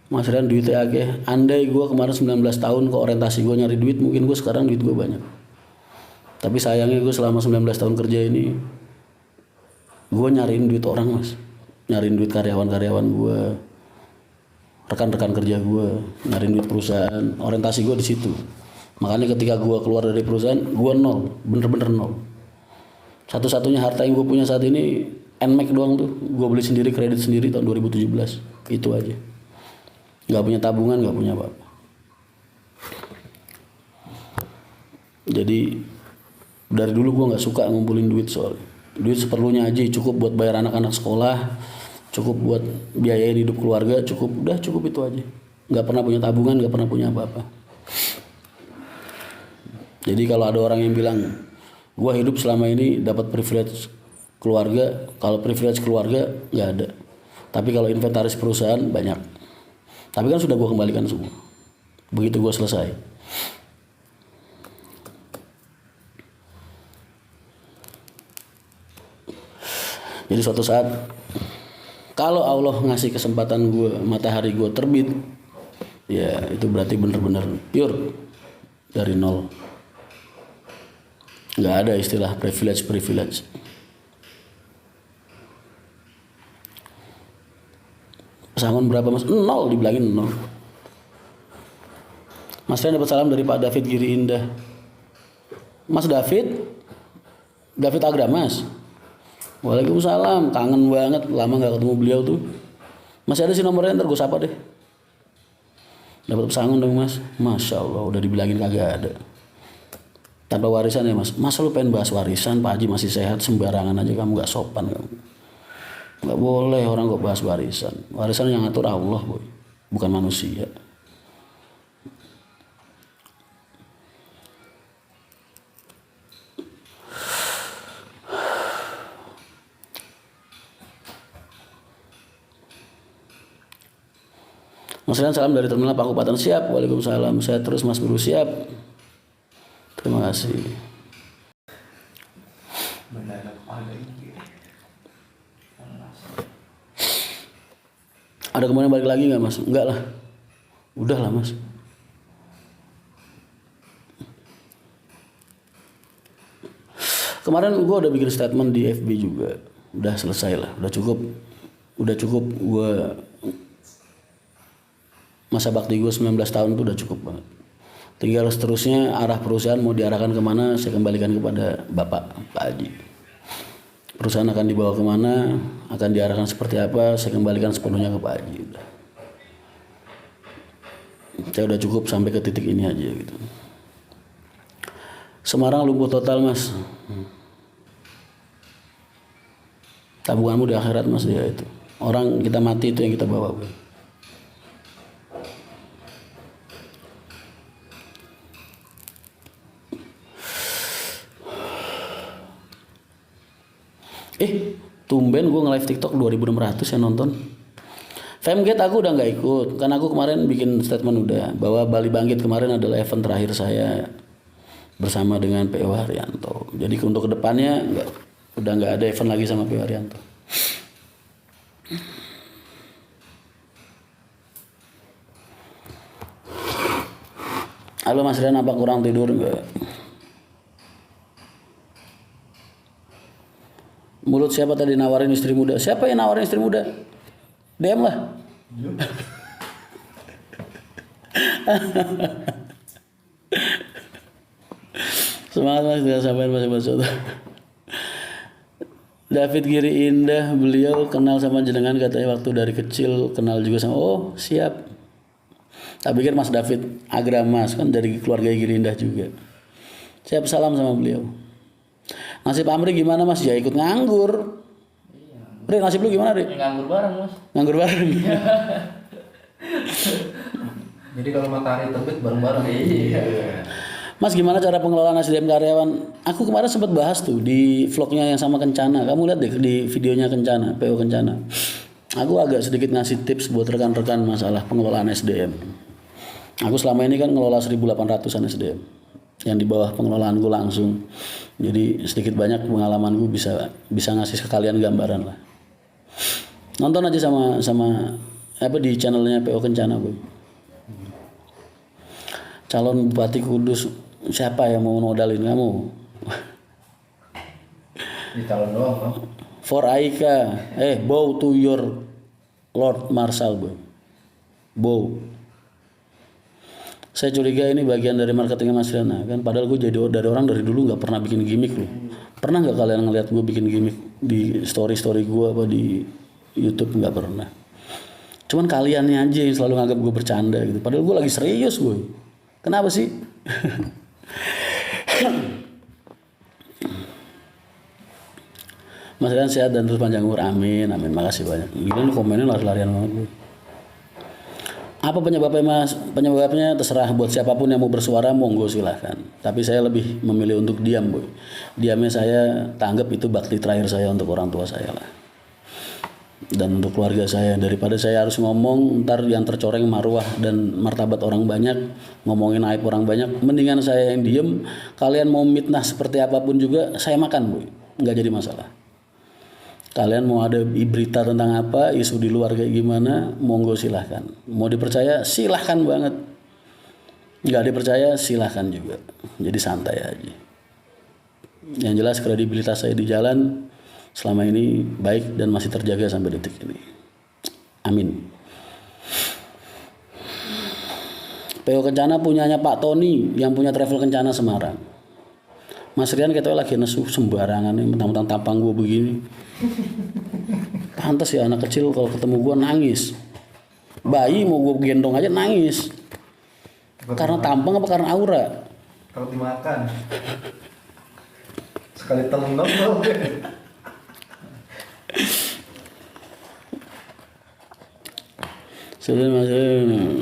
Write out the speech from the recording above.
Mas Rian duitnya akeh. Andai gue kemarin 19 tahun ke orientasi gue nyari duit, mungkin gue sekarang duit gue banyak. Tapi sayangnya gue selama 19 tahun kerja ini, gue nyariin duit orang mas. Nyariin duit karyawan-karyawan gue, rekan-rekan kerja gue, nyariin duit perusahaan. Orientasi gue di situ. Makanya ketika gue keluar dari perusahaan, gue nol, bener-bener nol. Satu-satunya harta yang gue punya saat ini NMAX doang tuh. Gue beli sendiri, kredit sendiri tahun 2017. Itu aja. Gak punya tabungan, gak punya apa-apa. Jadi dari dulu gue gak suka ngumpulin duit soalnya. Duit seperlunya aja, cukup buat bayar anak-anak sekolah, cukup buat biayain hidup keluarga, cukup itu aja. Gak pernah punya tabungan, gak pernah punya apa-apa. Jadi kalau ada orang yang bilang gue hidup selama ini dapat privilege keluarga, kalau privilege keluarga nggak ada. Tapi kalau inventaris perusahaan banyak. Tapi kan sudah gue kembalikan semua. Begitu gue selesai. Jadi suatu saat kalau Allah ngasih kesempatan gue, matahari gue terbit, ya itu berarti bener-bener pure dari nol. Nggak ada istilah privilege. Pesangon berapa mas? Nol, dibilangin nol. Mas Rian dapat salam dari Pak David Giri Indah. Mas David Agramas. Waalaikumsalam, kangen banget, lama nggak ketemu beliau tuh. Masih ada sih nomornya, ntar gue sapa deh. Dapat pesangon dong mas. Masya Allah, udah dibilangin kagak ada. Tanpa warisan ya mas. Masa lu pengen bahas warisan, Pak Haji masih sehat, sembarangan aja kamu, gak sopan kamu. Gak boleh orang kok bahas warisan. Warisan yang ngatur Allah boy, bukan manusia. Mas Rian salam dari Terminal Pakupatan. Siap. Waalaikumsalam. Saya terus Mas Bro. Siap. Terima kasih. Ada kemana balik lagi nggak mas? Enggak lah. Udah lah mas. Kemarin gue udah bikin statement di FB juga. Udah selesai lah. Udah cukup gue. Masa bakti gue 19 tahun itu udah cukup banget. Tinggal seterusnya arah perusahaan mau diarahkan kemana, saya kembalikan kepada Bapak Pak Haji. Perusahaan akan dibawa kemana, akan diarahkan seperti apa, saya kembalikan sepenuhnya ke Pak Haji. Saya udah cukup sampai ke titik ini aja gitu. Semarang lumpuh total mas. Tabunganmu di akhirat mas, ya itu. Orang kita mati itu yang kita bawa. Tumben gue nge-live TikTok 2600 yang nonton. Femgate aku udah nggak ikut, karena aku kemarin bikin statement udah bahwa Bali Bangkit kemarin adalah event terakhir saya bersama dengan P.O. Haryanto. Jadi untuk kedepannya udah nggak ada event lagi sama P.O. Haryanto. Halo Mas Rian, apa kurang tidur nggak? Mulut siapa tadi nawarin istri muda? Siapa yang nawarin istri muda? DM lah. Semangat mas, tidak sampai masih. David Giri Indah, beliau kenal sama jenengan katanya waktu dari kecil, kenal juga sama. Oh siap. Tak pikir Mas David Agramas kan dari keluarga Giri Indah juga. Siap, salam sama beliau. Nasib Amri gimana mas? Ya ikut nganggur. Ri, nasib lu gimana Ri? Nganggur bareng mas. Nganggur bareng. Jadi kalau matahari terbit bareng-bareng. Iya. Mas gimana cara pengelolaan SDM karyawan? Aku kemarin sempat bahas tuh di vlognya yang sama Kencana. Kamu lihat deh di videonya Kencana, PO Kencana. Aku agak sedikit ngasih tips buat rekan-rekan masalah pengelolaan SDM. Aku selama ini kan ngelola 1.800-an SDM. Yang di bawah pengelolaanku langsung. Jadi sedikit banyak pengalamanku bisa ngasih ke kalian gambaran lah. Nonton aja sama apa di channelnya PO Kencana boy. Calon Bupati Kudus siapa yang mau modalin kamu? Di calon doang kan. For Aika, bow to your Lord Marshal boy. Bow. Saya curiga ini bagian dari marketingnya Mas Riana kan. Padahal gue jadi dari orang dari dulu nggak pernah bikin gimmick loh. Pernah nggak kalian ngeliat gue bikin gimmick di story gue apa di YouTube? Nggak pernah. Cuman kaliannya aja yang selalu nganggap gue bercanda gitu. Padahal gue lagi serius boy. Kenapa sih? Mas Rian sehat dan terus panjang umur, amin, amin. Makasih banyak. Gila lu komennya lari-larian banget gue. Apa penyebabnya mas? Penyebabnya terserah buat siapapun yang mau bersuara, monggo silahkan. Tapi saya lebih memilih untuk diam boy. Diamnya saya tanggap itu bakti terakhir saya untuk orang tua saya lah. Dan untuk keluarga saya, daripada saya harus ngomong ntar yang tercoreng marwah dan martabat orang banyak, ngomongin aib orang banyak, mendingan saya yang diem. Kalian mau mitnah seperti apapun juga saya makan boy, nggak jadi masalah. Kalian mau ada berita tentang apa, isu di luar kayak gimana, monggo silahkan. Mau dipercaya silahkan banget, nggak dipercaya silahkan juga. Jadi santai aja. Yang jelas kredibilitas saya di jalan selama ini baik dan masih terjaga sampai detik ini. Amin. PO Kencana punyanya Pak Tony yang punya Travel Kencana Semarang. Mas Rian katanya lagi nesu sembarangan nih, mentang-mentang tampang gue begini. Pantes ya anak kecil kalau ketemu gue nangis. Bayi mau gue gendong aja nangis. Karena tampang apa karena aura? Kalau dimakan. Sekali telung dong. Sudah masih.